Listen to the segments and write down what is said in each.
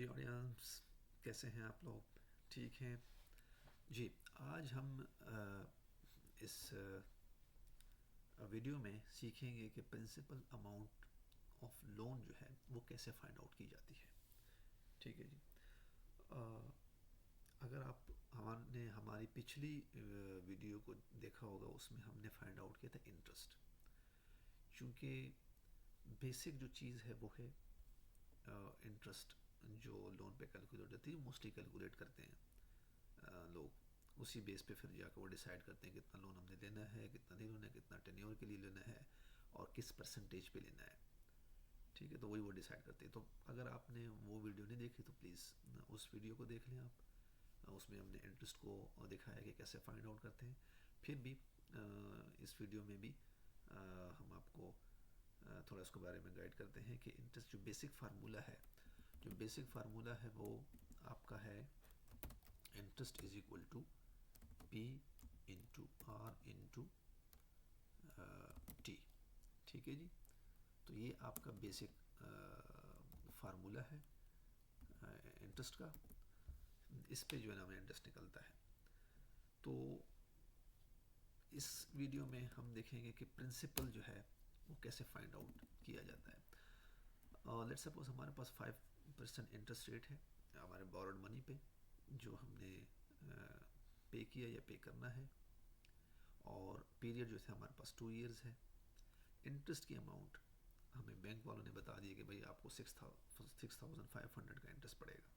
جی audience کیسے ہیں آپ لوگ؟ ٹھیک ہیں جی. آج ہم اس ویڈیو میں سیکھیں گے کہ پرنسپل اماؤنٹ آف لون جو ہے وہ کیسے فائنڈ آؤٹ کی جاتی ہے. ٹھیک ہے جی. اگر آپ نے ہماری پچھلی ویڈیو کو دیکھا ہوگا، اس میں ہم نے فائنڈ آؤٹ کیا تھا انٹرسٹ. چونکہ بیسک جو چیز ہے وہ ہے انٹرسٹ، جو لون پہ کیلکولیٹ ہوتی ہے موسٹلی کیلکولیٹ کرتے ہیں لوگ. اسی بیس پہ پھر جا کے وہ ڈیسائیڈ کرتے ہیں کتنا لون ہم نے لینا ہے، کتنا نہیں لینا ہے، کتنا ٹینیور کے لیے لینا ہے اور کس پرسنٹیج پہ لینا ہے. ٹھیک ہے، تو وہی وہ ڈیسائیڈ کرتے ہیں. تو اگر آپ نے وہ ویڈیو نہیں دیکھی تو پلیز اس ویڈیو کو دیکھ لیں آپ. اس میں ہم نے انٹرسٹ کو دکھایا کہ کیسے فائنڈ آؤٹ کرتے ہیں. پھر بھی اس ویڈیو میں بھی ہم آپ کو تھوڑا اس کے بارے میں گائیڈ کرتے ہیں کہ انٹرسٹ جو بیسک فارمولہ ہے وہ آپ کا ہے interest is equal to P into R into T. ٹھیک ہے جی. تو یہ آپ کا بیسک فارمولہ ہے انٹرسٹ کا. اس پہ جو ہے نا ہمیں انٹرسٹ نکلتا ہے. تو اس ویڈیو میں ہم دیکھیں گے کہ پرنسپل جو ہے وہ کیسے فائنڈ آؤٹ کیا جاتا ہے. لیٹ سپوز ہمارے پاس 5% انٹرسٹ ریٹ ہے ہمارے بورڈ منی پہ، جو ہم نے پے کیا یا پے کرنا ہے. اور پیریڈ جو ہے ہمارے پاس 2 ایئرز ہے. انٹرسٹ کی اماؤنٹ ہمیں بینک والوں نے بتا دی کہ بھائی آپ کو 6500 کا انٹرسٹ پڑے گا،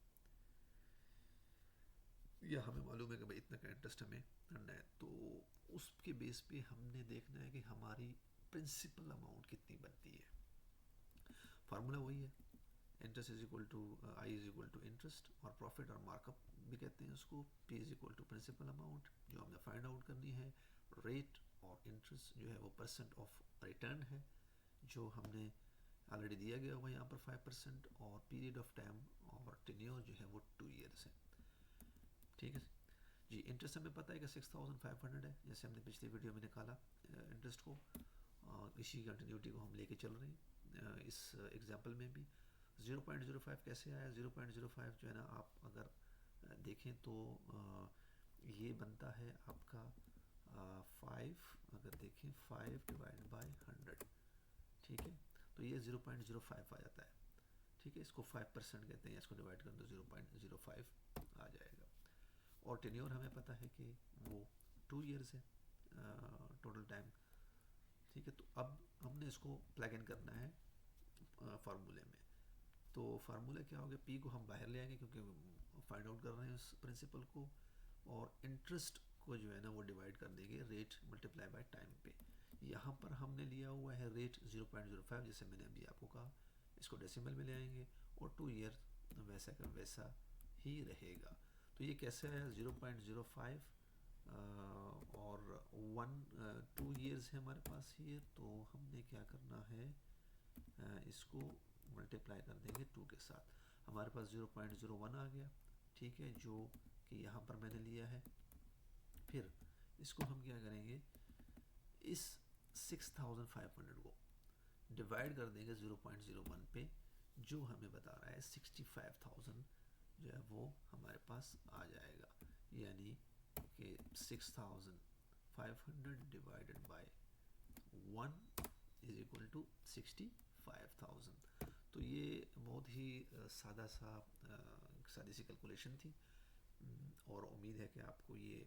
یا ہمیں معلوم ہے کہ بھائی اتنا کا انٹرسٹ ہمیں کرنا ہے. تو اس کے بیس پہ ہم نے دیکھنا ہے کہ ہماری پرنسپل اماؤنٹ کتنی بنتی ہے. فارمولہ وہی ہے، interest is equal to I is equal to interest, اور پروفٹ اور مارک اپ بھی کہتے ہیں اس کو. P is equal to principal amount جو ہم نے فائنڈ آؤٹ کرنی ہے. ریٹ اور انٹرسٹ جو ہے وہ پرسنٹ آف ریٹرن ہے جو ہم نے آلریڈی دیا گیا ہوا یہاں پر 5%. اور پیریڈ آف ٹائم اور ٹینیور جو ہے وہ 2 ایئرس ہے. ٹھیک ہے جی. انٹرسٹ ہمیں پتہ ہے کہ 6500 ہے، جیسے ہم نے پچھلی ویڈیو میں نکالا انٹرسٹ کو. اسی کنٹینیوٹی کو ہم لے کے چل رہے ہیں اس ایگزامپل میں بھی. 0.05 کیسے آیا؟ 0.05 جو ہے نا آپ اگر دیکھیں تو یہ بنتا ہے آپ کا 5. اگر دیکھیں 5/100. ٹھیک ہے، تو یہ 0.05 آ جاتا ہے. ٹھیک ہے، اس کو 5% کہتے ہیں، اس کو ڈیوائڈ کریں تو 0.05 آ جائے گا. اور ٹینیور ہمیں پتہ ہے کہ وہ 2 ایئرس ہے ٹوٹل ٹائم. ٹھیک ہے، تو اب ہم نے اس کو پلگ ان کرنا ہے فارمولے میں. تو فارمولہ کیا ہوگا؟ پی کو ہم باہر لے آئیں گے کیونکہ فائنڈ آؤٹ کر رہے ہیں اس پرنسپل کو. اور انٹرسٹ کو جو ہے نا وہ ڈیوائڈ کر دیں گے ریٹ ملٹیپلائی بائی ٹائم پہ. یہاں پر ہم نے لیا ہوا ہے ریٹ 0.05، جیسے میں نے ابھی آپ کو کہا. اس کو ڈیسیمل میں لے آئیں گے اور 2 ایئر ویسا کا ویسا ہی رہے گا. تو یہ کیسے آیا؟ 0.05 اور 2 ایئرز ہے ہمارے پاس ہی. تو ہم نے کیا کرنا ہے، اس کو ملٹیپلائی کر دیں گے 2 کے ساتھ. ہمارے پاس 0.01 آ گیا. ٹھیک ہے، جو کہ یہاں پر میں نے لیا ہے. پھر اس کو ہم کیا کریں گے، اس 6500 کو ڈیوائڈ کر دیں گے 0.01 پہ، جو ہمیں بتا رہا ہے 65,000 جو ہے وہ ہمارے پاس آ جائے گا. یعنی کہ 6500 divided by 1 is equal to 65,000. تو یہ بہت ہی سادی سی کیلکولیشن تھی، اور امید ہے کہ آپ کو یہ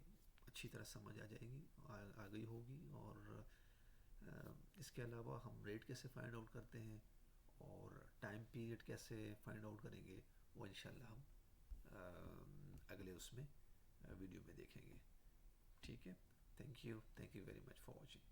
اچھی طرح سمجھ آ جائے گی، آ گئی ہوگی. اور اس کے علاوہ ہم ریٹ کیسے فائنڈ آؤٹ کرتے ہیں اور ٹائم پیریڈ کیسے فائنڈ آؤٹ کریں گے، وہ انشاءاللہ ہم اگلے اس میں ویڈیو میں دیکھیں گے. ٹھیک ہے، thank you very much for watching.